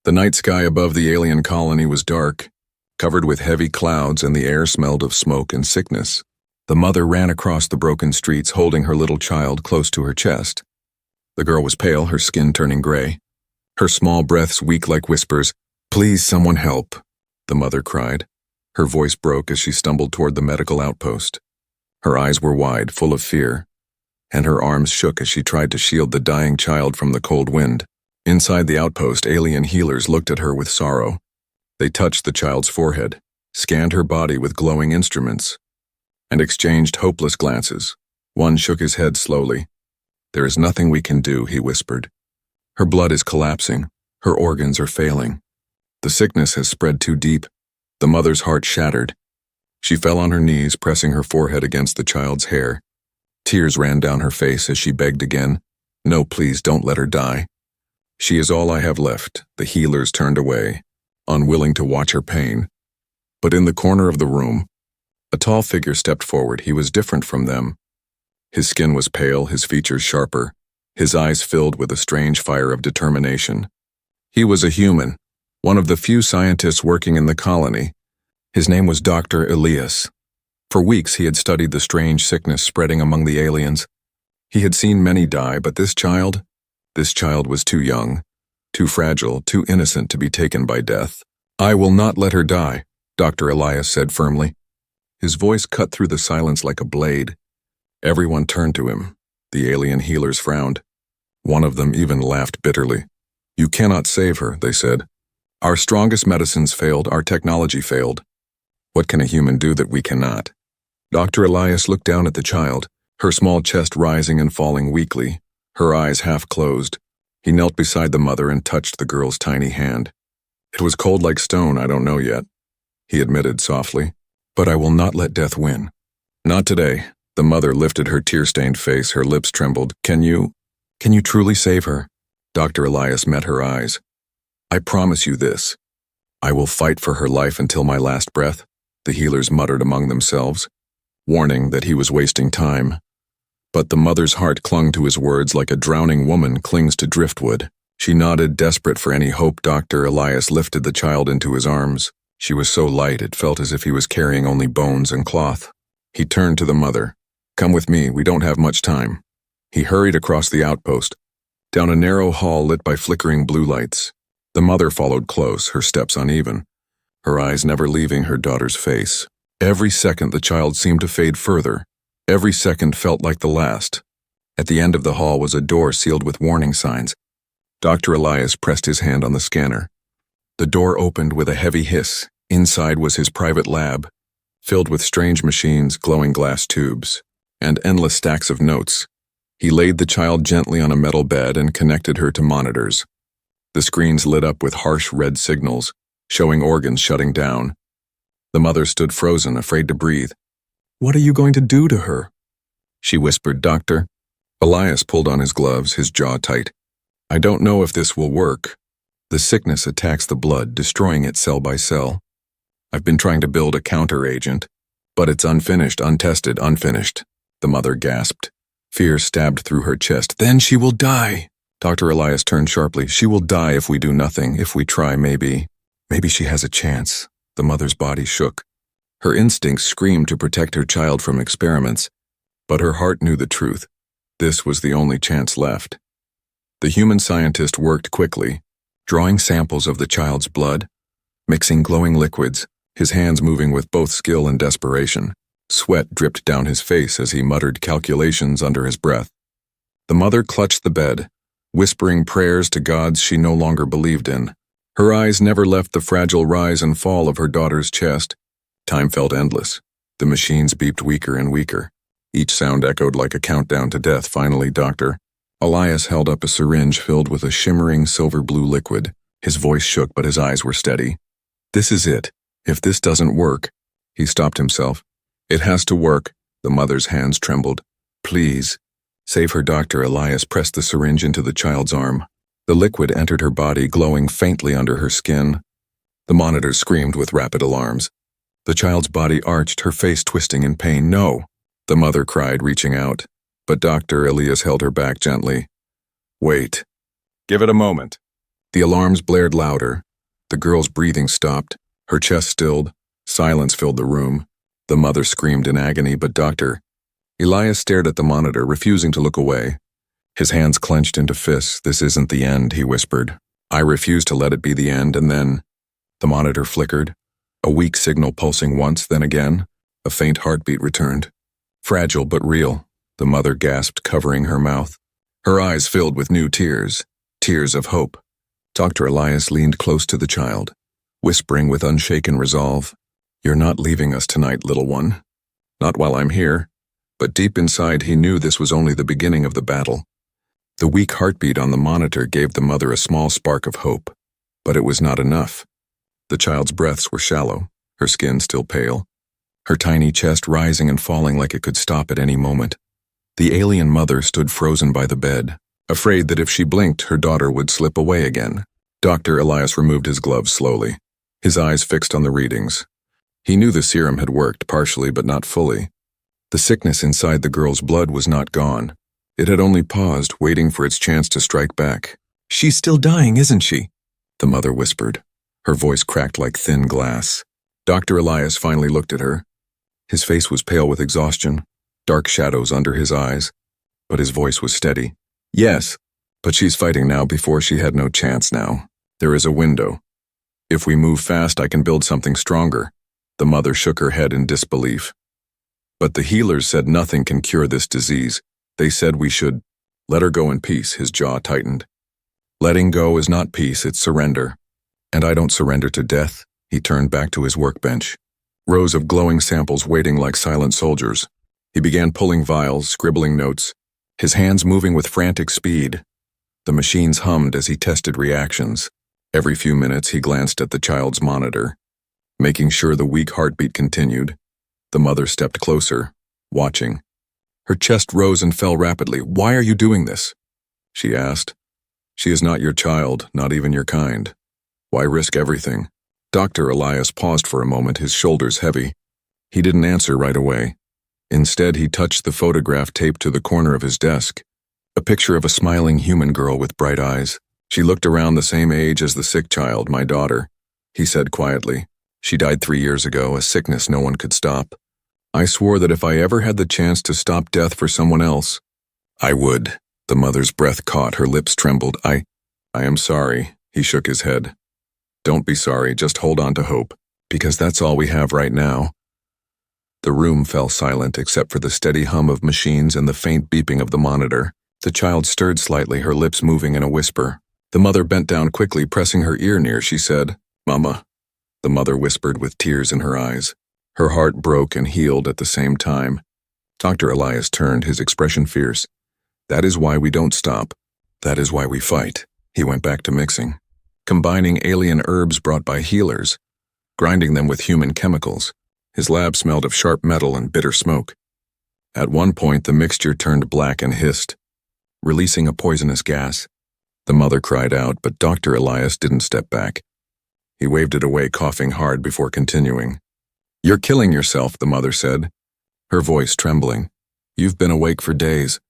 The night sky above the alien colony was dark, covered with heavy clouds, and the air smelled of smoke and sickness. The mother ran across the broken streets holding her little child close to her chest. The girl was pale, her skin turning gray. Her small breaths weak like whispers. "Please, someone help," the mother cried. Her voice broke as she stumbled toward the medical outpost. Her eyes were wide, full of fear, and her arms shook as she tried to shield the dying child from the cold wind. Inside the outpost, alien healers looked at her with sorrow. They touched the child's forehead, scanned her body with glowing instruments, and exchanged hopeless glances. One shook his head slowly. "There is nothing we can do," he whispered. "Her blood is collapsing. Her organs are failing. The sickness has spread too deep." The mother's heart shattered. She fell on her knees, pressing her forehead against the child's hair. Tears ran down her face as she begged again. "No, please, don't let her die." "She is all I have left." The healers turned away, unwilling to watch her pain. But in the corner of the room, a tall figure stepped forward. He was different from them. His skin was pale, his features sharper, his eyes filled with a strange fire of determination. He was a human, one of the few scientists working in the colony. His name was Dr. Elias. For weeks he had studied the strange sickness spreading among the aliens. He had seen many die, but this child was too young, too fragile, too innocent to be taken by death. "I will not let her die," Dr. Elias said firmly. His voice cut through the silence like a blade. Everyone turned to him. The alien healers frowned. One of them even laughed bitterly. "You cannot save her," they said. "Our strongest medicines failed, our technology failed. What can a human do that we cannot?" Dr. Elias looked down at the child, her small chest rising and falling weakly, her eyes half closed. He knelt beside the mother and touched the girl's tiny hand. "It was cold like stone, I don't know yet," he admitted softly. "But I will not let death win. Not today." The mother lifted her tear-stained face, her lips trembled. Can you truly save her?" Dr. Elias met her eyes. "I promise you this. I will fight for her life until my last breath," the healers muttered among themselves, warning that he was wasting time. But the mother's heart clung to his words like a drowning woman clings to driftwood. She nodded, desperate for any hope. Dr. Elias lifted the child into his arms. She was so light it felt as if he was carrying only bones and cloth. He turned to the mother. "Come with me, we don't have much time." He hurried across the outpost, down a narrow hall lit by flickering blue lights. The mother followed close, her steps uneven, her eyes never leaving her daughter's face. Every second the child seemed to fade further. Every second felt like the last. At the end of the hall was a door sealed with warning signs. Dr. Elias pressed his hand on the scanner. The door opened with a heavy hiss. Inside was his private lab, filled with strange machines, glowing glass tubes, and endless stacks of notes. He laid the child gently on a metal bed and connected her to monitors. The screens lit up with harsh red signals, showing organs shutting down. The mother stood frozen, afraid to breathe. "What are you going to do to her?" she whispered. "Doctor." Elias pulled on his gloves, his jaw tight. "I don't know if this will work. The sickness attacks the blood, destroying it cell by cell. I've been trying to build a counter-agent, but it's unfinished, untested, unfinished," the mother gasped. Fear stabbed through her chest. "Then she will die." Dr. Elias turned sharply. "She will die if we do nothing, if we try, maybe. Maybe she has a chance." The mother's body shook. Her instincts screamed to protect her child from experiments, but her heart knew the truth. This was the only chance left. The human scientist worked quickly, drawing samples of the child's blood, mixing glowing liquids, his hands moving with both skill and desperation. Sweat dripped down his face as he muttered calculations under his breath. The mother clutched the bed, whispering prayers to gods she no longer believed in. Her eyes never left the fragile rise and fall of her daughter's chest. Time felt endless. The machines beeped weaker and weaker. Each sound echoed like a countdown to death. Finally, Dr. Elias held up a syringe filled with a shimmering silver-blue liquid. His voice shook, but his eyes were steady. "This is it. If this doesn't work..." He stopped himself. "It has to work." The mother's hands trembled. "Please, save her." Dr. Elias pressed the syringe into the child's arm. The liquid entered her body, glowing faintly under her skin. The monitors screamed with rapid alarms. The child's body arched, her face twisting in pain. "No," the mother cried, reaching out. But Dr. Elias held her back gently. "Wait. Give it a moment." The alarms blared louder. The girl's breathing stopped. Her chest stilled. Silence filled the room. The mother screamed in agony, but Dr. Elias stared at the monitor, refusing to look away. His hands clenched into fists. "This isn't the end," he whispered. "I refuse to let it be the end." And then the monitor flickered. A weak signal pulsing once, then again. A faint heartbeat returned. "Fragile but real," the mother gasped, covering her mouth. Her eyes filled with new tears, tears of hope. Dr. Elias leaned close to the child, whispering with unshaken resolve, "You're not leaving us tonight, little one. Not while I'm here." But deep inside he knew this was only the beginning of the battle. The weak heartbeat on the monitor gave the mother a small spark of hope, but it was not enough. The child's breaths were shallow, her skin still pale, her tiny chest rising and falling like it could stop at any moment. The alien mother stood frozen by the bed, afraid that if she blinked, her daughter would slip away again. Dr. Elias removed his gloves slowly, his eyes fixed on the readings. He knew the serum had worked, partially but not fully. The sickness inside the girl's blood was not gone. It had only paused, waiting for its chance to strike back. "She's still dying, isn't she?" the mother whispered. Her voice cracked like thin glass. Dr. Elias finally looked at her. His face was pale with exhaustion, dark shadows under his eyes, but his voice was steady. "Yes, but she's fighting now before she had no chance now. There is a window. If we move fast, I can build something stronger." The mother shook her head in disbelief. "But the healers said nothing can cure this disease. They said we should let her go in peace." His jaw tightened. "Letting go is not peace, it's surrender. And I don't surrender to death." He turned back to his workbench. Rows of glowing samples waiting like silent soldiers. He began pulling vials, scribbling notes, his hands moving with frantic speed. The machines hummed as he tested reactions. Every few minutes he glanced at the child's monitor, making sure the weak heartbeat continued. The mother stepped closer, watching. Her chest rose and fell rapidly. "Why are you doing this?" she asked. "She is not your child, not even your kind. Why risk everything?" Dr. Elias paused for a moment, his shoulders heavy. He didn't answer right away. Instead, he touched the photograph taped to the corner of his desk. A picture of a smiling human girl with bright eyes. "She looked around the same age as the sick child, my daughter," he said quietly. "She died 3 years ago, a sickness no one could stop. I swore that if I ever had the chance to stop death for someone else, I would." The mother's breath caught, her lips trembled. I am sorry," he shook his head. "Don't be sorry, just hold on to hope, because that's all we have right now." The room fell silent except for the steady hum of machines and the faint beeping of the monitor. The child stirred slightly, her lips moving in a whisper. The mother bent down quickly, pressing her ear near. She said, "Mama." The mother whispered with tears in her eyes. Her heart broke and healed at the same time. Dr. Elias turned, his expression fierce. "That is why we don't stop. That is why we fight." He went back to mixing, combining alien herbs brought by healers, grinding them with human chemicals. His lab smelled of sharp metal and bitter smoke. At one point, the mixture turned black and hissed, releasing a poisonous gas. The mother cried out, but Dr. Elias didn't step back. He waved it away, coughing hard before continuing. "You're killing yourself," the mother said, her voice trembling. "You've been awake for days.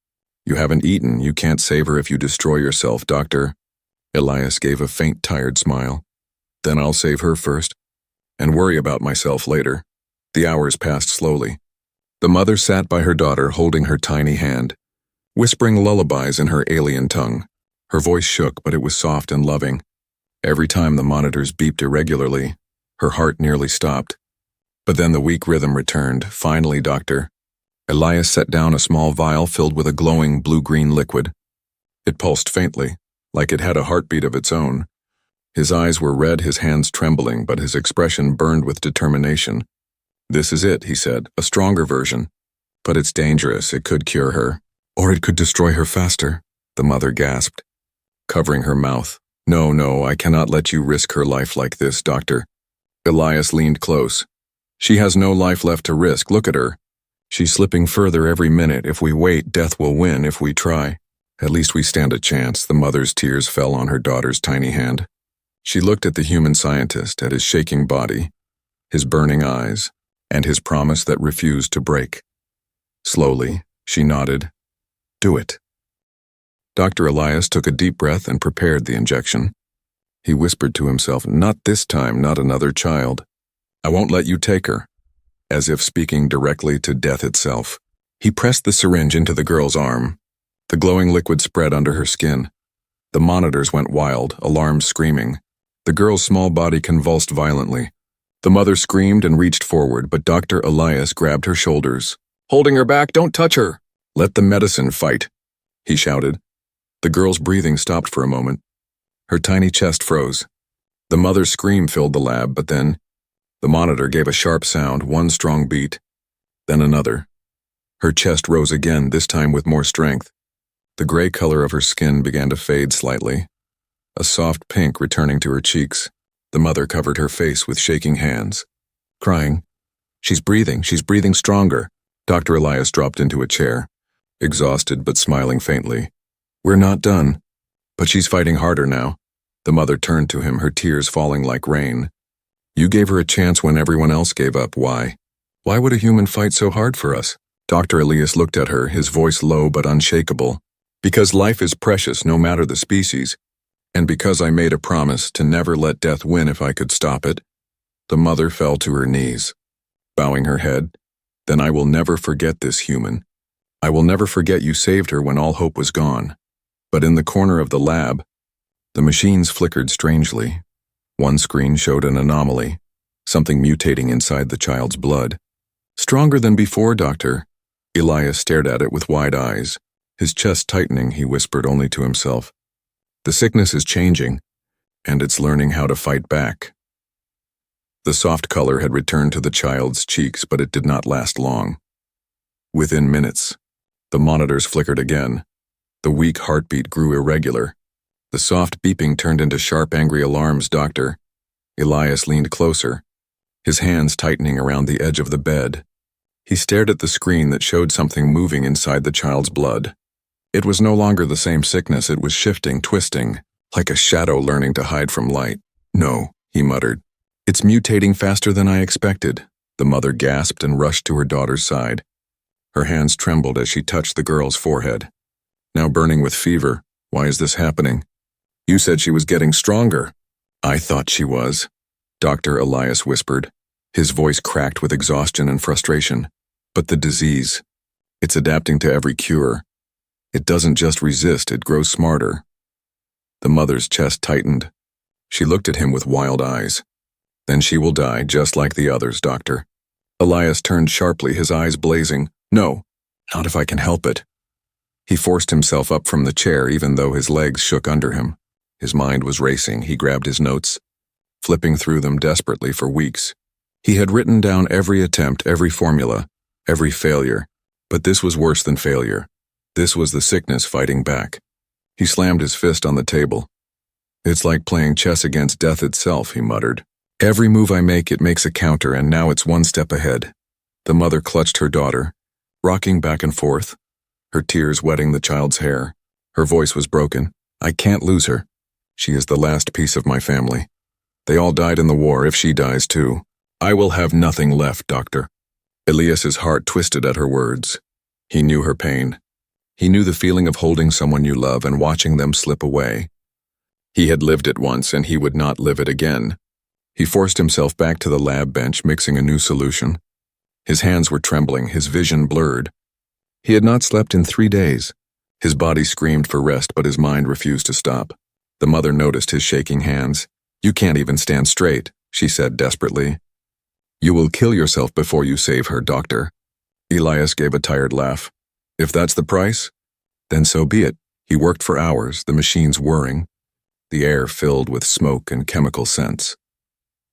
You haven't eaten. You can't save her if you destroy yourself, Dr." Elias gave a faint, tired smile. "Then I'll save her first, and worry about myself later." The hours passed slowly. The mother sat by her daughter, holding her tiny hand, whispering lullabies in her alien tongue. Her voice shook, but it was soft and loving. Every time the monitors beeped irregularly, her heart nearly stopped. But then the weak rhythm returned. Finally, Dr. Elias set down a small vial filled with a glowing blue-green liquid. It pulsed faintly, like it had a heartbeat of its own. His eyes were red, his hands trembling, but his expression burned with determination. "This is it," he said, "a stronger version. But it's dangerous. It could cure her. Or it could destroy her faster," the mother gasped, covering her mouth. No, I cannot let you risk her life like this, Doctor." Elias leaned close. "She has no life left to risk. Look at her. She's slipping further every minute. If we wait, death will win. If we try, at least we stand a chance." The mother's tears fell on her daughter's tiny hand. She looked at the human scientist, at his shaking body, his burning eyes, and his promise that refused to break. Slowly, she nodded. "Do it." Dr. Elias took a deep breath and prepared the injection. He whispered to himself, "Not this time, not another child. I won't let you take her," as if speaking directly to death itself. He pressed the syringe into the girl's arm. The glowing liquid spread under her skin. The monitors went wild, alarms screaming. The girl's small body convulsed violently. The mother screamed and reached forward, but Dr. Elias grabbed her shoulders. "Holding her back, don't touch her! Let the medicine fight," he shouted. The girl's breathing stopped for a moment. Her tiny chest froze. The mother's scream filled the lab, but then the monitor gave a sharp sound, one strong beat, then another. Her chest rose again, this time with more strength. The gray color of her skin began to fade slightly, a soft pink returning to her cheeks. The mother covered her face with shaking hands, crying, she's breathing stronger." Dr. Elias dropped into a chair, exhausted but smiling faintly. "We're not done, but she's fighting harder now." The mother turned to him, her tears falling like rain. "You gave her a chance when everyone else gave up. Why? Why would a human fight so hard for us?" Dr. Elias looked at her, his voice low but unshakable. "Because life is precious no matter the species, and because I made a promise to never let death win if I could stop it." The mother fell to her knees, bowing her head. "Then I will never forget this human. I will never forget you saved her when all hope was gone." But in the corner of the lab, the machines flickered strangely. One screen showed an anomaly, something mutating inside the child's blood. "Stronger than before, Doctor." Elias stared at it with wide eyes. His chest tightening, he whispered only to himself, "The sickness is changing, and it's learning how to fight back." The soft color had returned to the child's cheeks, but it did not last long. Within minutes, the monitors flickered again. The weak heartbeat grew irregular. The soft beeping turned into sharp, angry alarms. Dr. Elias leaned closer, his hands tightening around the edge of the bed. He stared at the screen that showed something moving inside the child's blood. It was no longer the same sickness. It was shifting, twisting, like a shadow learning to hide from light. "No," he muttered. "It's mutating faster than I expected." The mother gasped and rushed to her daughter's side. Her hands trembled as she touched the girl's forehead. "Now burning with fever. Why is this happening? You said she was getting stronger." "I thought she was," Dr. Elias whispered. His voice cracked with exhaustion and frustration. "But the disease, it's adapting to every cure. It doesn't just resist, it grows smarter." The mother's chest tightened. She looked at him with wild eyes. "Then she will die just like the others, Doctor." Elias turned sharply, his eyes blazing. "No, not if I can help it." He forced himself up from the chair, even though his legs shook under him. His mind was racing. He grabbed his notes, flipping through them desperately for weeks. He had written down every attempt, every formula, every failure. But this was worse than failure. This was the sickness fighting back. He slammed his fist on the table. "It's like playing chess against death itself," he muttered. "Every move I make, it makes a counter, and now it's one step ahead." The mother clutched her daughter, rocking back and forth, her tears wetting the child's hair. Her voice was broken. "I can't lose her. She is the last piece of my family. They all died in the war. If she dies too, I will have nothing left, Doctor." Elias's heart twisted at her words. He knew her pain. He knew the feeling of holding someone you love and watching them slip away. He had lived it once, and he would not live it again. He forced himself back to the lab bench, mixing a new solution. His hands were trembling, his vision blurred. He had not slept in 3 days. His body screamed for rest, but his mind refused to stop. The mother noticed his shaking hands. "You can't even stand straight," she said desperately. "You will kill yourself before you save her, Doctor." Elias gave a tired laugh. "If that's the price, then so be it." He worked for hours, the machines whirring, the air filled with smoke and chemical scents.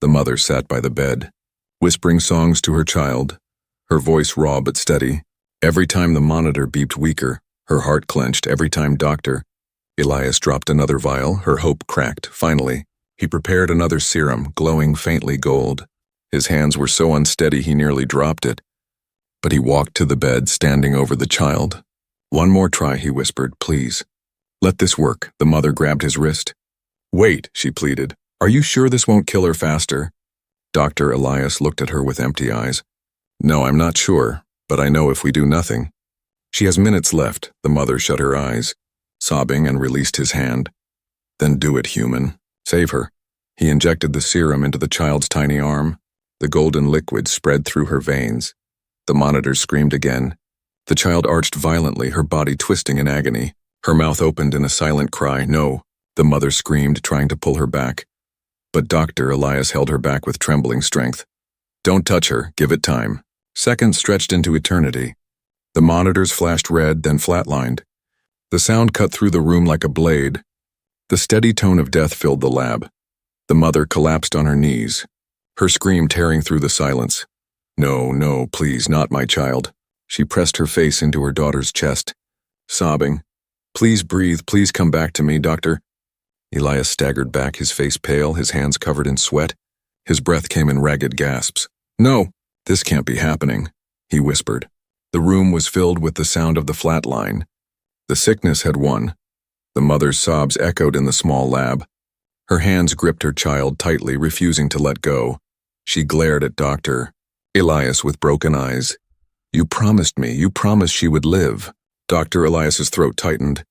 The mother sat by the bed, whispering songs to her child, her voice raw but steady. Every time the monitor beeped weaker, her heart clenched. Every time Dr. Elias dropped another vial, her hope cracked. Finally, he prepared another serum, glowing faintly gold. His hands were so unsteady he nearly dropped it. But he walked to the bed, standing over the child. "One more try," he whispered, "please. Let this work." The mother grabbed his wrist. "Wait," she pleaded. "Are you sure this won't kill her faster?" Dr. Elias looked at her with empty eyes. "No, I'm not sure, but I know if we do nothing." "She has minutes left." The mother shut her eyes, sobbing, and released his hand. "Then do it, human. Save her. He injected the serum into the child's tiny arm. The golden liquid spread through her veins. The monitor screamed again. The child arched violently, her body twisting in agony. Her mouth opened in a silent cry. No, the mother screamed, trying to pull her back. But Dr. Elias held her back with trembling strength. Don't touch her, give it time. Seconds stretched into eternity. The monitors flashed red, then flatlined. The sound cut through the room like a blade. The steady tone of death filled the lab. The mother collapsed on her knees, her scream tearing through the silence. No, no, please, not my child. She pressed her face into her daughter's chest, sobbing. Please breathe, please come back to me, doctor. Elias staggered back, his face pale, his hands covered in sweat. His breath came in ragged gasps. No, this can't be happening, he whispered. The room was filled with the sound of the flat line. The sickness had won. The mother's sobs echoed in the small lab. Her hands gripped her child tightly, refusing to let go. She glared at Dr. Elias with broken eyes. You promised she would live. Dr. Elias's throat tightened.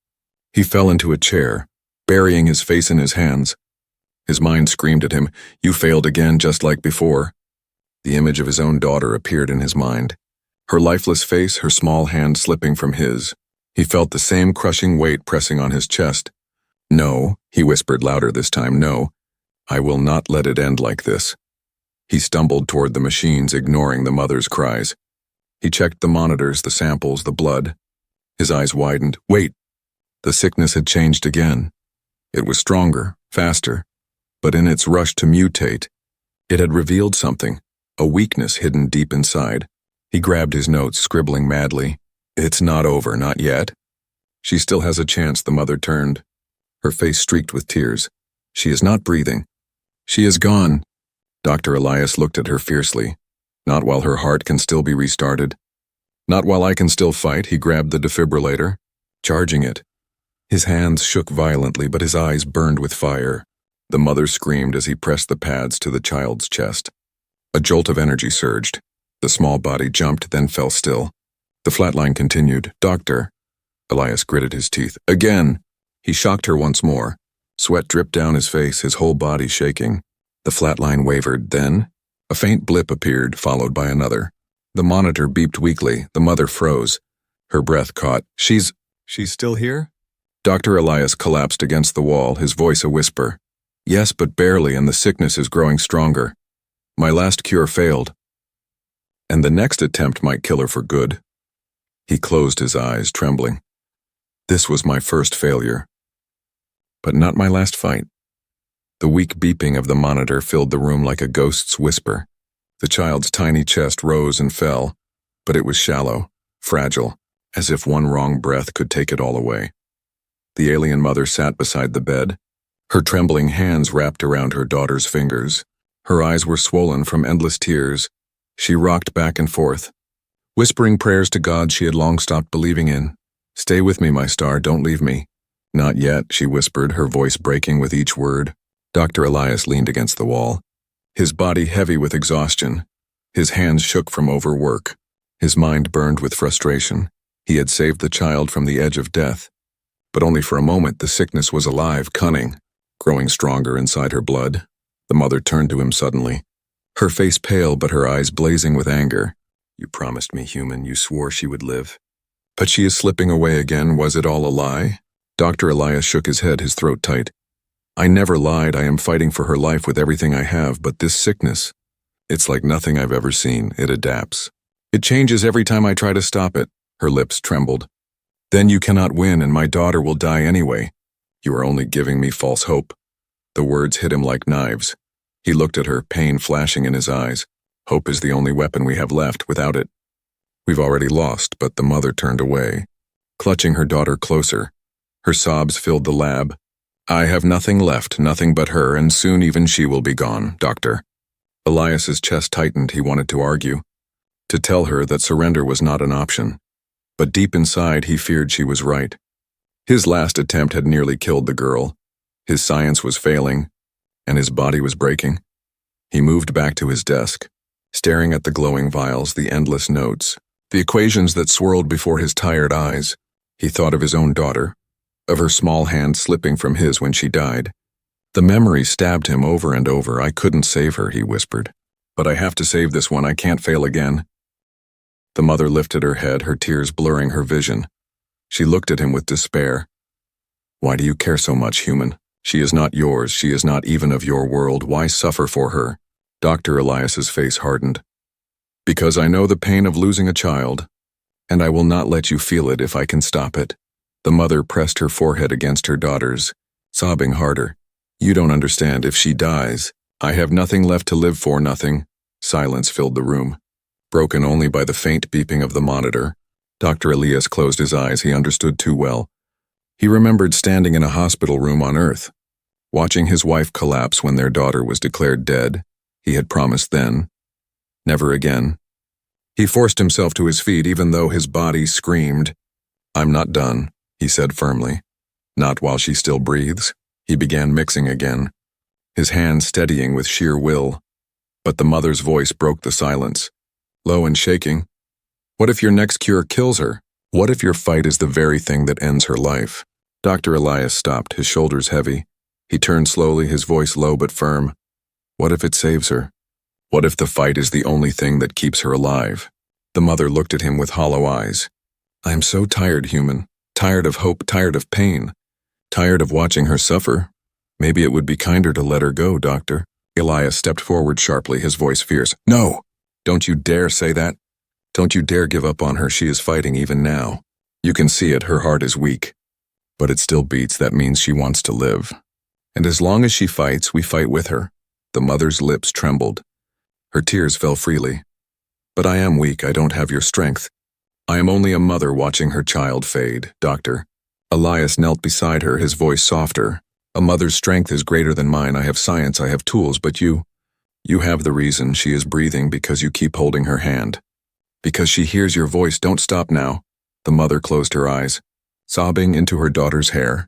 He fell into a chair, burying his face in his hands. His mind screamed at him, you failed again, just like before. The image of his own daughter appeared in his mind. Her lifeless face, her small hand slipping from his. He felt the same crushing weight pressing on his chest. No, he whispered louder this time, no. I will not let it end like this. He stumbled toward the machines, ignoring the mother's cries. He checked the monitors, the samples, the blood. His eyes widened. Wait! The sickness had changed again. It was stronger, faster, but in its rush to mutate, it had revealed something, a weakness hidden deep inside. He grabbed his notes, scribbling madly. It's not over, not yet. She still has a chance, the mother turned. Her face streaked with tears. She is not breathing. She is gone. Dr. Elias looked at her fiercely. Not while her heart can still be restarted. Not while I can still fight. He grabbed the defibrillator, charging it. His hands shook violently, but his eyes burned with fire. The mother screamed as he pressed the pads to the child's chest. A jolt of energy surged. The small body jumped, then fell still. The flatline continued. Doctor. Elias gritted his teeth. Again. He shocked her once more. Sweat dripped down his face, his whole body shaking. The flatline wavered. Then, a faint blip appeared, followed by another. The monitor beeped weakly. The mother froze. Her breath caught. She's still here? Dr. Elias collapsed against the wall, his voice a whisper. Yes, but barely, and the sickness is growing stronger. My last cure failed. And the next attempt might kill her for good. He closed his eyes, trembling. This was my first failure. But not my last fight. The weak beeping of the monitor filled the room like a ghost's whisper. The child's tiny chest rose and fell, but it was shallow, fragile, as if one wrong breath could take it all away. The alien mother sat beside the bed, her trembling hands wrapped around her daughter's fingers. Her eyes were swollen from endless tears. She rocked back and forth, whispering prayers to God she had long stopped believing in. Stay with me, my star, don't leave me. Not yet, she whispered, her voice breaking with each word. Dr. Elias leaned against the wall, his body heavy with exhaustion. His hands shook from overwork. His mind burned with frustration. He had saved the child from the edge of death. But only for a moment. The sickness was alive, cunning, growing stronger inside her blood. The mother turned to him suddenly, her face pale but her eyes blazing with anger. You promised me, human, you swore she would live. But she is slipping away again. Was it all a lie? Dr. Elias shook his head, his throat tight. I never lied. I am fighting for her life with everything I have, but this sickness, it's like nothing I've ever seen. It adapts. It changes every time I try to stop it. Her lips trembled. Then you cannot win, and my daughter will die anyway. You are only giving me false hope. The words hit him like knives. He looked at her, pain flashing in his eyes. Hope is the only weapon we have left. Without it, we've already lost. But the mother turned away, clutching her daughter closer. Her sobs filled the lab. I have nothing left, nothing but her, and soon even she will be gone, doctor. Elias's chest tightened. He wanted to argue, to tell her that surrender was not an option. But deep inside, he feared she was right. His last attempt had nearly killed the girl. His science was failing, and his body was breaking. He moved back to his desk, staring at the glowing vials, the endless notes, the equations that swirled before his tired eyes. He thought of his own daughter, of her small hand slipping from his when she died. The memory stabbed him over and over. I couldn't save her, he whispered. But I have to save this one. I can't fail again. The mother lifted her head, her tears blurring her vision. She looked at him with despair. Why do you care so much, human? She is not yours. She is not even of your world. Why suffer for her? Dr. Elias's face hardened. Because I know the pain of losing a child, and I will not let you feel it if I can stop it. The mother pressed her forehead against her daughter's, sobbing harder. You don't understand. If she dies, I have nothing left to live for, nothing. Silence filled the room, broken only by the faint beeping of the monitor. Dr. Elias closed his eyes. He understood too well. He remembered standing in a hospital room on Earth, watching his wife collapse when their daughter was declared dead. He had promised then. Never again. He forced himself to his feet even though his body screamed. I'm not done, he said firmly. Not while she still breathes. He began mixing again, his hands steadying with sheer will. But the mother's voice broke the silence, low and shaking. What if your next cure kills her? What if your fight is the very thing that ends her life? Dr. Elias stopped, his shoulders heavy. He turned slowly, his voice low but firm. What if it saves her? What if the fight is the only thing that keeps her alive? The mother looked at him with hollow eyes. I am so tired, human. Tired of hope, tired of pain. Tired of watching her suffer. Maybe it would be kinder to let her go, doctor. Elias stepped forward sharply, his voice fierce. No! Don't you dare say that. Don't you dare give up on her. She is fighting even now. You can see it, her heart is weak. But it still beats. That means she wants to live. And as long as she fights, we fight with her. The mother's lips trembled. Her tears fell freely. But I am weak. I don't have your strength. I am only a mother watching her child fade, doctor. Elias knelt beside her, his voice softer. A mother's strength is greater than mine. I have science, I have tools, but you have the reason. She is breathing because you keep holding her hand. Because she hears your voice. Don't stop now. The mother closed her eyes, sobbing into her daughter's hair.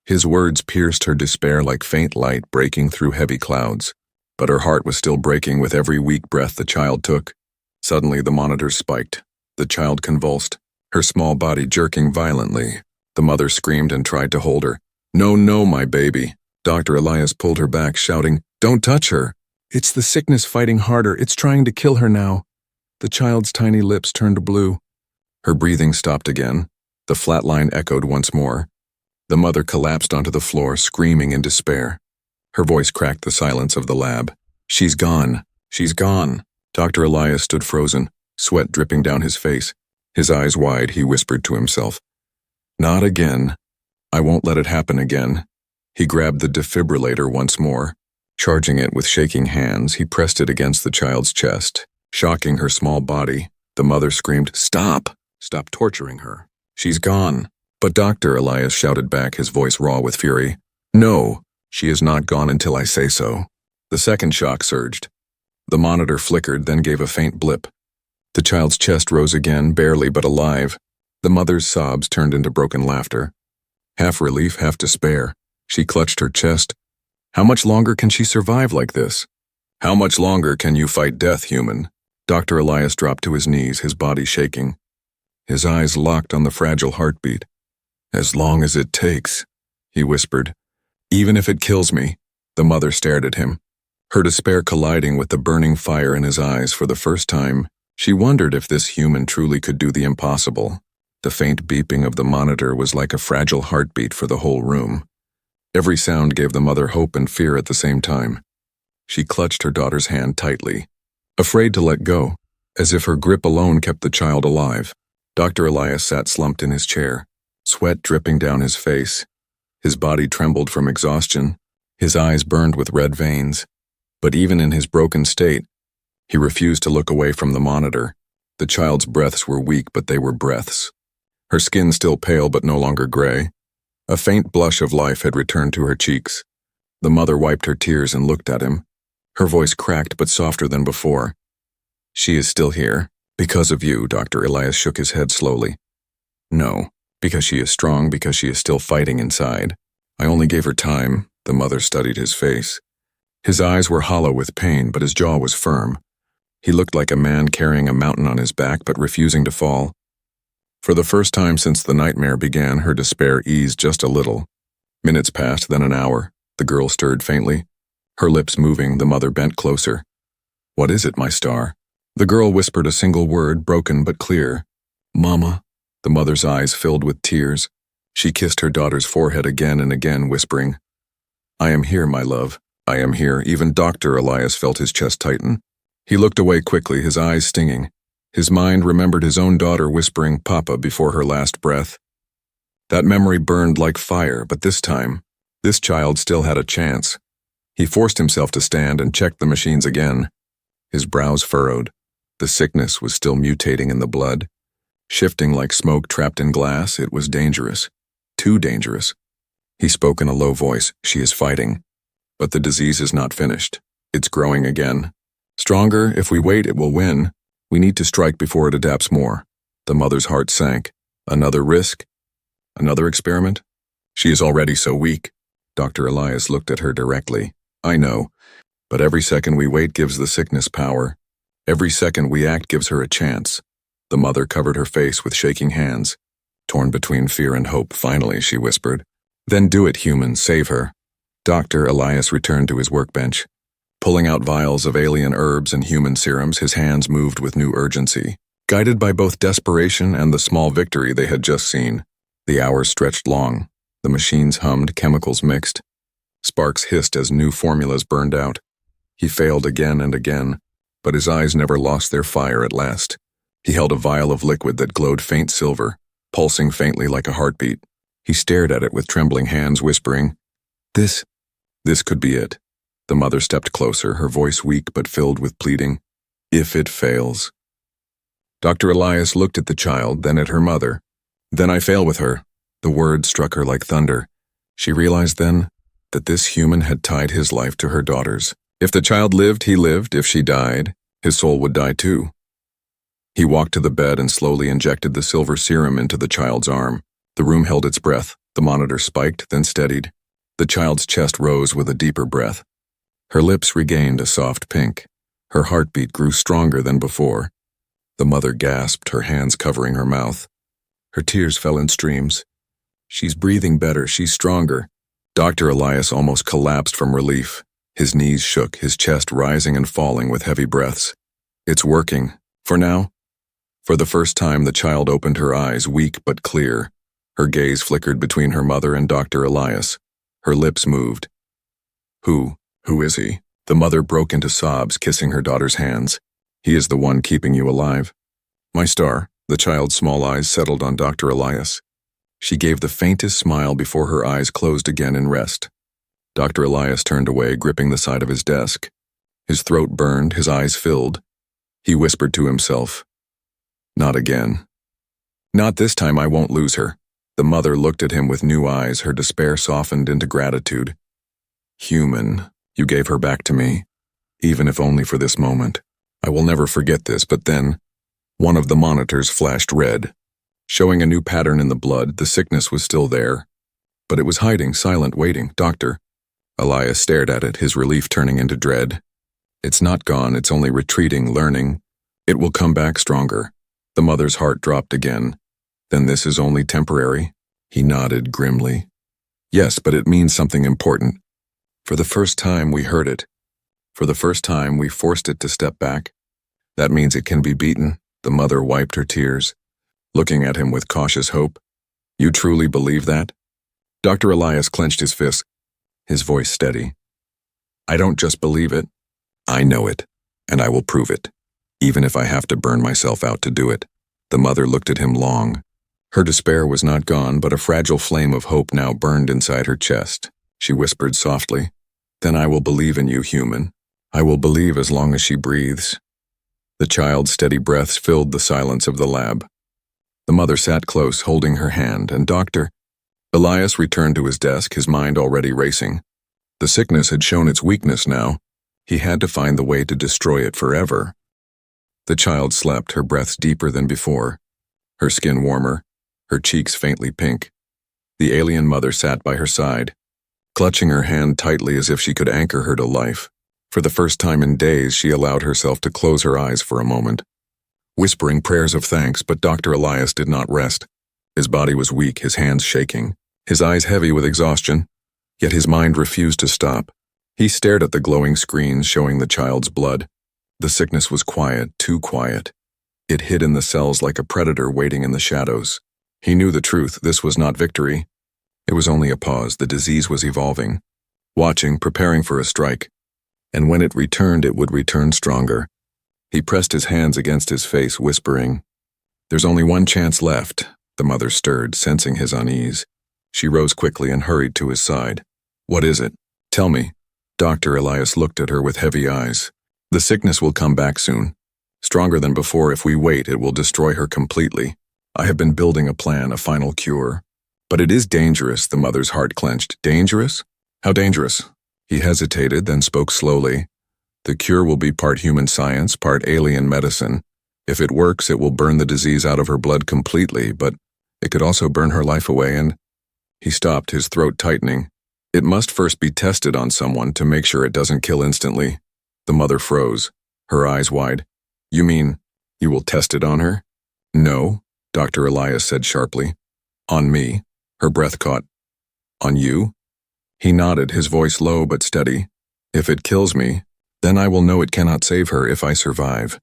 His words pierced her despair like faint light breaking through heavy clouds. But her heart was still breaking with every weak breath the child took. Suddenly the monitor spiked. The child convulsed, her small body jerking violently. The mother screamed and tried to hold her. No, no, my baby. Dr. Elias pulled her back, shouting, Don't touch her. It's the sickness fighting harder. It's trying to kill her now. The child's tiny lips turned blue. Her breathing stopped again. The flat line echoed once more. The mother collapsed onto the floor, screaming in despair. Her voice cracked the silence of the lab. She's gone. She's gone. Dr. Elias stood frozen, sweat dripping down his face. His eyes wide, he whispered to himself. Not again. I won't let it happen again. He grabbed the defibrillator once more. Charging it with shaking hands, he pressed it against the child's chest, shocking her small body. The mother screamed, Stop! Stop torturing her. She's gone. But Dr. Elias shouted back, his voice raw with fury. No, she is not gone until I say so. The second shock surged. The monitor flickered, then gave a faint blip. The child's chest rose again, barely but alive. The mother's sobs turned into broken laughter. Half relief, half despair. She clutched her chest. How much longer can she survive like this? How much longer can you fight death, human? Dr. Elias dropped to his knees, his body shaking. His eyes locked on the fragile heartbeat. As long as it takes, he whispered. Even if it kills me. The mother stared at him, her despair colliding with the burning fire in his eyes. For the first time, she wondered if this human truly could do the impossible. The faint beeping of the monitor was like a fragile heartbeat for the whole room. Every sound gave the mother hope and fear at the same time. She clutched her daughter's hand tightly, afraid to let go, as if her grip alone kept the child alive. Dr. Elias sat slumped in his chair, sweat dripping down his face. His body trembled from exhaustion, his eyes burned with red veins. But even in his broken state, he refused to look away from the monitor. The child's breaths were weak, but they were breaths. Her skin still pale but no longer gray. A faint blush of life had returned to her cheeks. The mother wiped her tears and looked at him. Her voice cracked but softer than before. She is still here. Because of you, Dr. Elias shook his head slowly. No, because she is strong, because she is still fighting inside. I only gave her time. The mother studied his face. His eyes were hollow with pain, but his jaw was firm. He looked like a man carrying a mountain on his back but refusing to fall. For the first time since the nightmare began, her despair eased just a little. Minutes passed, then an hour. The girl stirred faintly. Her lips moving, the mother bent closer. "What is it, my star?" The girl whispered a single word, broken but clear. "Mama." The mother's eyes filled with tears. She kissed her daughter's forehead again and again, whispering, "I am here, my love. I am here." Even Dr. Elias felt his chest tighten. He looked away quickly, his eyes stinging. His mind remembered his own daughter whispering "Papa" before her last breath. That memory burned like fire, but this time, this child still had a chance. He forced himself to stand and checked the machines again. His brows furrowed. The sickness was still mutating in the blood. Shifting like smoke trapped in glass, it was dangerous. Too dangerous. He spoke in a low voice, "She is fighting. But the disease is not finished. It's growing again. Stronger, if we wait, it will win. We need to strike before it adapts more." The mother's heart sank. Another risk? Another experiment? She is already so weak. Dr. Elias looked at her directly. "I know, but every second we wait gives the sickness power. Every second we act gives her a chance." The mother covered her face with shaking hands. Torn between fear and hope, finally, she whispered, "Then do it, human, save her." Dr. Elias returned to his workbench. Pulling out vials of alien herbs and human serums, his hands moved with new urgency. Guided by both desperation and the small victory they had just seen, the hours stretched long. The machines hummed, chemicals mixed. Sparks hissed as new formulas burned out. He failed again and again, but his eyes never lost their fire at last. He held a vial of liquid that glowed faint silver, pulsing faintly like a heartbeat. He stared at it with trembling hands, whispering, This could be it." The mother stepped closer, her voice weak but filled with pleading. "If it fails." Dr. Elias looked at the child, then at her mother. "Then I fail with her." The word struck her like thunder. She realized then that this human had tied his life to her daughter's. If the child lived, he lived. If she died, his soul would die too. He walked to the bed and slowly injected the silver serum into the child's arm. The room held its breath. The monitor spiked, then steadied. The child's chest rose with a deeper breath. Her lips regained a soft pink. Her heartbeat grew stronger than before. The mother gasped, her hands covering her mouth. Her tears fell in streams. "She's breathing better, she's stronger." Dr. Elias almost collapsed from relief. His knees shook, his chest rising and falling with heavy breaths. "It's working. For now." For the first time, the child opened her eyes, weak but clear. Her gaze flickered between her mother and Dr. Elias. Her lips moved. Who is he?" The mother broke into sobs, kissing her daughter's hands. "He is the one keeping you alive." "My star." The child's small eyes settled on Dr. Elias. She gave the faintest smile before her eyes closed again in rest. Dr. Elias turned away, gripping the side of his desk. His throat burned, his eyes filled. He whispered to himself, "Not again. Not this time. I won't lose her." The mother looked at him with new eyes, her despair softened into gratitude. "Human, you gave her back to me, even if only for this moment. I will never forget this." But then, one of the monitors flashed red, showing a new pattern in the blood. The sickness was still there, but it was hiding, silent, waiting. Dr. Elias stared at it, his relief turning into dread. "It's not gone, it's only retreating, learning. It will come back stronger." The mother's heart dropped again. "Then this is only temporary?" He nodded grimly. "Yes, but it means something important. For the first time we heard it. For the first time we forced it to step back. That means it can be beaten." The mother wiped her tears, looking at him with cautious hope. "You truly believe that?" Dr. Elias clenched his fists, his voice steady. "I don't just believe it. I know it, and I will prove it, even if I have to burn myself out to do it." The mother looked at him long. Her despair was not gone, but a fragile flame of hope now burned inside her chest. She whispered softly, "Then I will believe in you, human. I will believe as long as she breathes." The child's steady breaths filled the silence of the lab. The mother sat close, holding her hand, and Dr. Elias returned to his desk, his mind already racing. The sickness had shown its weakness now. He had to find the way to destroy it forever. The child slept, her breaths deeper than before, her skin warmer, her cheeks faintly pink. The alien mother sat by her side, clutching her hand tightly as if she could anchor her to life. For the first time in days, she allowed herself to close her eyes for a moment, whispering prayers of thanks, but Dr. Elias did not rest. His body was weak, his hands shaking, his eyes heavy with exhaustion. Yet his mind refused to stop. He stared at the glowing screens showing the child's blood. The sickness was quiet, too quiet. It hid in the cells like a predator waiting in the shadows. He knew the truth. This was not victory. It was only a pause. The disease was evolving, watching, preparing for a strike. And when it returned, it would return stronger. He pressed his hands against his face, whispering, "There's only one chance left." The mother stirred, sensing his unease. She rose quickly and hurried to his side. "What is it? Tell me." Dr. Elias looked at her with heavy eyes. "The sickness will come back soon. Stronger than before. If we wait, it will destroy her completely. I have been building a plan, a final cure. But it is dangerous." The mother's heart clenched. "Dangerous? How dangerous?" He hesitated, then spoke slowly. "The cure will be part human science, part alien medicine. If it works, it will burn the disease out of her blood completely, but it could also burn her life away and—" He stopped, his throat tightening. "It must first be tested on someone to make sure it doesn't kill instantly." The mother froze, her eyes wide. "You mean, you will test it on her?" "No," Dr. Elias said sharply. "On me." Her breath caught. "On you?" He nodded, his voice low but steady. "If it kills me, then I will know it cannot save her if I survive.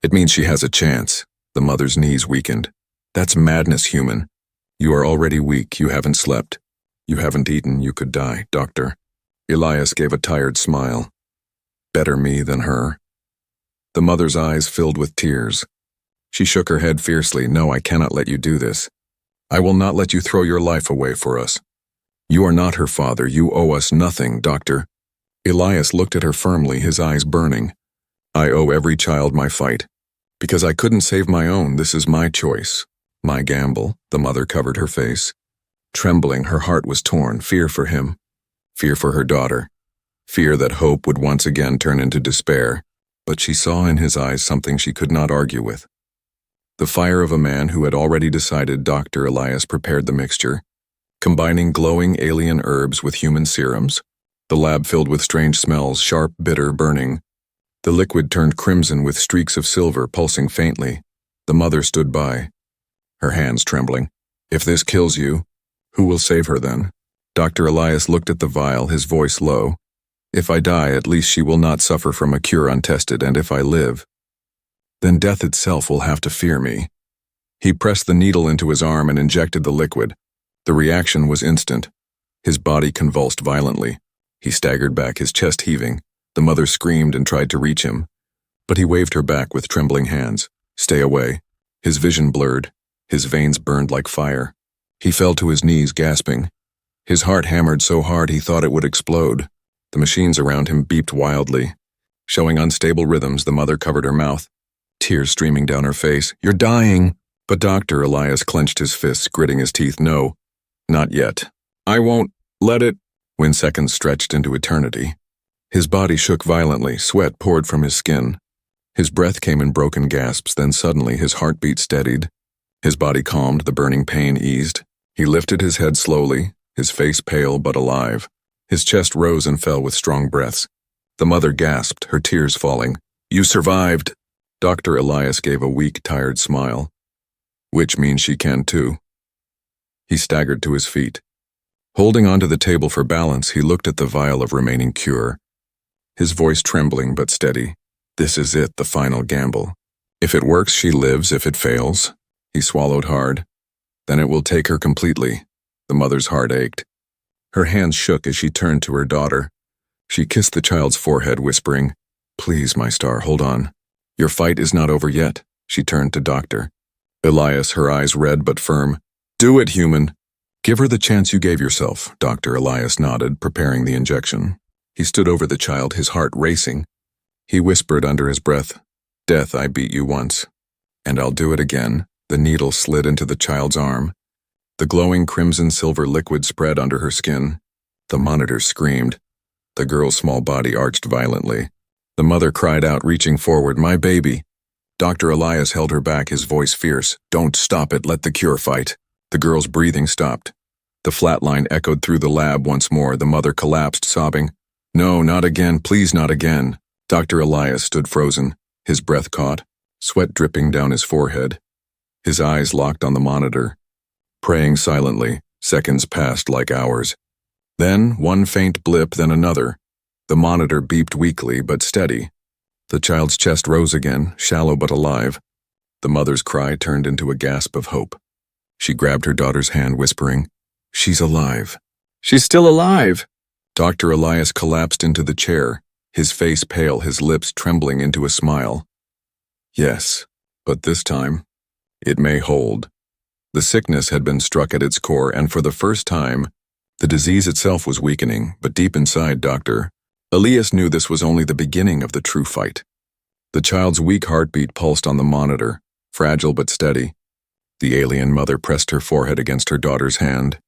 It means she has a chance." The mother's knees weakened. "That's madness, human. You are already weak, you haven't slept. You haven't eaten, you could die, doctor." Elias gave a tired smile. "Better me than her." The mother's eyes filled with tears. She shook her head fiercely. "No, I cannot let you do this. I will not let you throw your life away for us. You are not her father. You owe us nothing, doctor." Elias looked at her firmly, his eyes burning. "I owe every child my fight. Because I couldn't save my own, this is my choice. My gamble." The mother covered her face. Trembling, her heart was torn. Fear for him. Fear for her daughter. Fear that hope would once again turn into despair. But she saw in his eyes something she could not argue with. The fire of a man who had already decided. Dr. Elias prepared the mixture, combining glowing alien herbs with human serums. The lab filled with strange smells, sharp, bitter, burning. The liquid turned crimson with streaks of silver pulsing faintly. The mother stood by, her hands trembling. "If this kills you, who will save her then?" Dr. Elias looked at the vial, his voice low. "If I die, at least she will not suffer from a cure untested, and if I live, then death itself will have to fear me." He pressed the needle into his arm and injected the liquid. The reaction was instant. His body convulsed violently. He staggered back, his chest heaving. The mother screamed and tried to reach him, but he waved her back with trembling hands. "Stay away." His vision blurred. His veins burned like fire. He fell to his knees, gasping. His heart hammered so hard he thought it would explode. The machines around him beeped wildly. Showing unstable rhythms, the mother covered her mouth, tears streaming down her face. "You're dying!" But Dr. Elias clenched his fists, gritting his teeth. "No, not yet. I won't let it." When seconds stretched into eternity, his body shook violently, sweat poured from his skin. His breath came in broken gasps, then suddenly his heartbeat steadied. His body calmed, the burning pain eased. He lifted his head slowly, his face pale but alive. His chest rose and fell with strong breaths. The mother gasped, her tears falling. "You survived!" Dr. Elias gave a weak, tired smile. "Which means she can too." He staggered to his feet. Holding onto the table for balance, he looked at the vial of remaining cure. His voice trembling but steady. "This is it, the final gamble. If it works, she lives. If it fails—" He swallowed hard. "Then it will take her completely." The mother's heart ached. Her hands shook as she turned to her daughter. She kissed the child's forehead, whispering, "Please, my star, hold on. Your fight is not over yet." She turned to Dr. Elias, her eyes red but firm. "Do it, human." "Give her the chance you gave yourself." Dr. Elias nodded, preparing the injection. He stood over the child, his heart racing. He whispered under his breath, "Death, I beat you once, and I'll do it again." The needle slid into the child's arm. The glowing crimson-silver liquid spread under her skin. The monitor screamed. The girl's small body arched violently. The mother cried out, reaching forward, "My baby!" Dr. Elias held her back, his voice fierce. "Don't stop it, let the cure fight." The girl's breathing stopped. The flatline echoed through the lab once more. The mother collapsed, sobbing. "No, not again, please not again." Dr. Elias stood frozen, his breath caught, sweat dripping down his forehead. His eyes locked on the monitor. Praying silently, seconds passed like hours. Then, one faint blip, then another. The monitor beeped weakly but steady. The child's chest rose again, shallow but alive. The mother's cry turned into a gasp of hope. She grabbed her daughter's hand, whispering, "She's alive." "She's still alive!" Dr. Elias collapsed into the chair, his face pale, his lips trembling into a smile. "Yes, but this time, it may hold." The sickness had been struck at its core, and for the first time, the disease itself was weakening, but deep inside, Dr. Elias knew this was only the beginning of the true fight. The child's weak heartbeat pulsed on the monitor, fragile but steady. The alien mother pressed her forehead against her daughter's hand.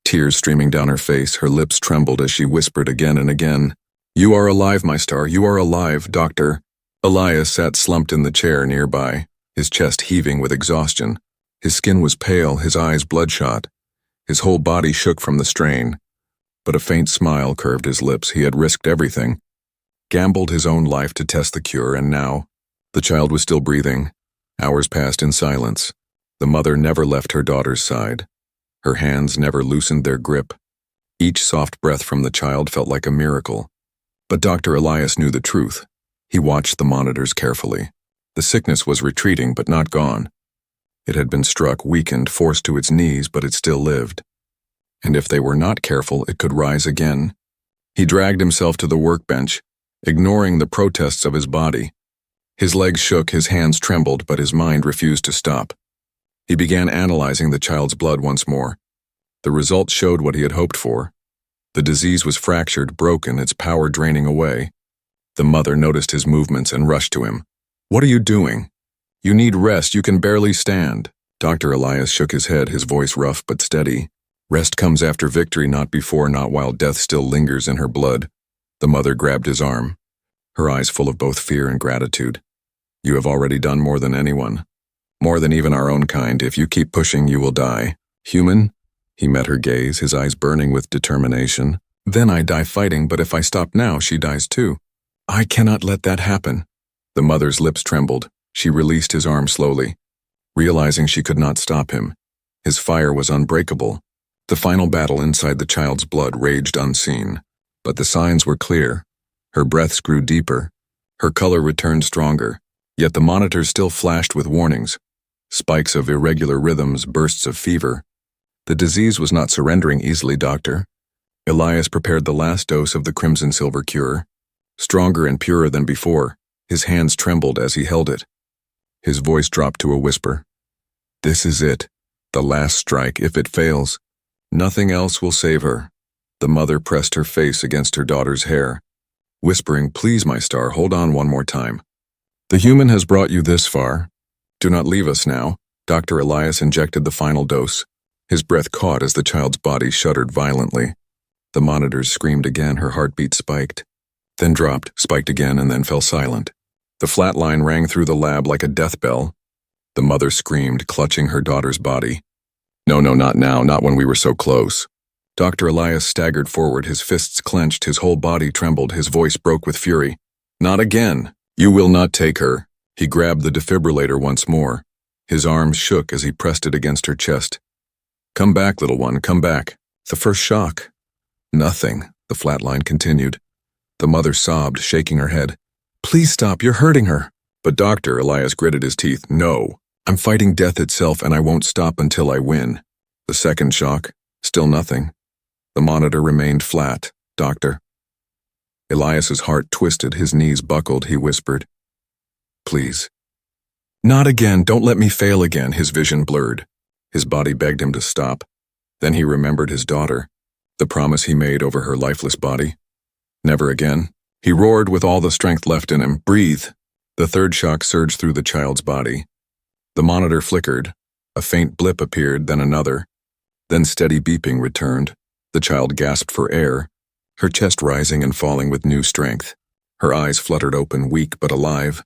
Tears streaming down her face, her lips trembled as she whispered again and again, "You are alive, my star, you are alive, Doctor." Elias sat slumped in the chair nearby, his chest heaving with exhaustion. His skin was pale, his eyes bloodshot. His whole body shook from the strain. But a faint smile curved his lips. He had risked everything, gambled his own life to test the cure, and now, the child was still breathing. Hours passed in silence. The mother never left her daughter's side. Her hands never loosened their grip. Each soft breath from the child felt like a miracle. But Dr. Elias knew the truth. He watched the monitors carefully. The sickness was retreating, but not gone. It had been struck, weakened, forced to its knees, but it still lived. And if they were not careful, it could rise again. He dragged himself to the workbench, ignoring the protests of his body. His legs shook, his hands trembled, but his mind refused to stop. He began analyzing the child's blood once more. The results showed what he had hoped for. The disease was fractured, broken, its power draining away. The mother noticed his movements and rushed to him. "What are you doing? You need rest, you can barely stand." Dr. Elias shook his head, his voice rough but steady. "Rest comes after victory, not before, not while death still lingers in her blood." The mother grabbed his arm, her eyes full of both fear and gratitude. "You have already done more than anyone. More than even our own kind. If you keep pushing, you will die. Human?" He met her gaze, his eyes burning with determination. "Then I die fighting, but if I stop now, she dies too. I cannot let that happen." The mother's lips trembled. She released his arm slowly, realizing she could not stop him. His fire was unbreakable. The final battle inside the child's blood raged unseen. But the signs were clear. Her breaths grew deeper. Her color returned stronger. Yet the monitor still flashed with warnings. Spikes of irregular rhythms, bursts of fever. The disease was not surrendering easily, Doctor. Elias prepared the last dose of the crimson silver cure. Stronger and purer than before, his hands trembled as he held it. His voice dropped to a whisper. "This is it. The last strike. If it fails, nothing else will save her." The mother pressed her face against her daughter's hair, whispering, "Please, my star, hold on one more time. The human has brought you this far. Do not leave us now." Dr. Elias injected the final dose. His breath caught as the child's body shuddered violently. The monitors screamed again, her heartbeat spiked, then dropped, spiked again, and then fell silent. The flat line rang through the lab like a death bell. The mother screamed, clutching her daughter's body. "No, not now, not when we were so close." Dr. Elias staggered forward, his fists clenched, his whole body trembled, his voice broke with fury. "Not again! You will not take her." He grabbed the defibrillator once more. His arms shook as he pressed it against her chest. "Come back, little one, come back. The first shock." "Nothing," the flat line continued. The mother sobbed, shaking her head. "Please stop, you're hurting her." "But Dr. Elias gritted his teeth. "No. I'm fighting death itself, and I won't stop until I win." The second shock. Still nothing. The monitor remained flat. "Doctor." Elias's heart twisted, his knees buckled. He whispered, "Please." "Not again, don't let me fail again." His vision blurred. His body begged him to stop. Then he remembered his daughter, the promise he made over her lifeless body. Never again. He roared with all the strength left in him, "Breathe." The third shock surged through the child's body. The monitor flickered. A faint blip appeared, then another. Then steady beeping returned. The child gasped for air, her chest rising and falling with new strength. Her eyes fluttered open, weak but alive.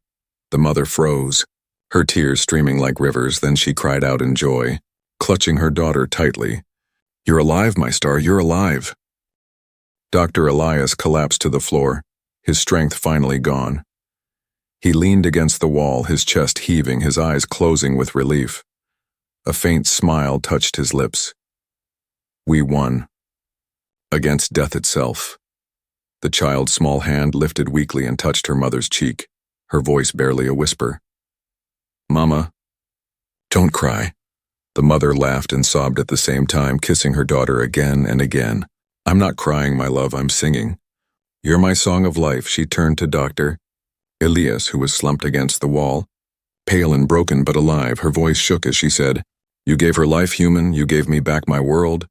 The mother froze, her tears streaming like rivers. Then she cried out in joy, clutching her daughter tightly. "You're alive, my star, you're alive." Dr. Elias collapsed to the floor, his strength finally gone. He leaned against the wall, his chest heaving, his eyes closing with relief. A faint smile touched his lips. "We won." against death itself. The child's small hand lifted weakly and touched her mother's cheek, her voice barely a whisper. "Mama, don't cry." The mother laughed and sobbed at the same time, kissing her daughter again and again. "I'm not crying, my love, I'm singing. You're my song of life." She turned to Dr. Elias, who was slumped against the wall. Pale and broken but alive, her voice shook as she said, "You gave her life, human, you gave me back my world.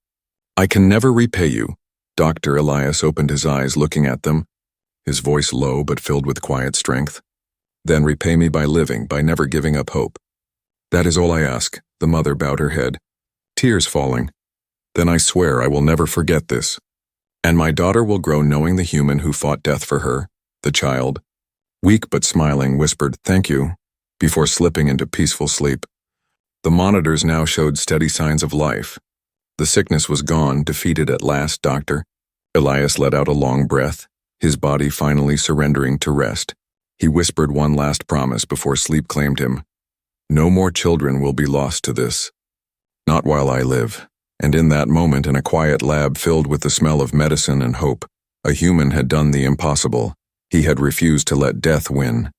I can never repay you." Dr. Elias opened his eyes, looking at them, his voice low but filled with quiet strength. "Then repay me by living, by never giving up hope." "That is all I ask." The mother bowed her head, tears falling. "Then I swear I will never forget this. And my daughter will grow knowing the human who fought death for her." The child, weak but smiling, whispered, "Thank you," before slipping into peaceful sleep. The monitors now showed steady signs of life. The sickness was gone, defeated at last. Dr. Elias let out a long breath, his body finally surrendering to rest. He whispered one last promise before sleep claimed him. "No more children will be lost to this. Not while I live." And in that moment, in a quiet lab filled with the smell of medicine and hope, a human had done the impossible. He had refused to let death win.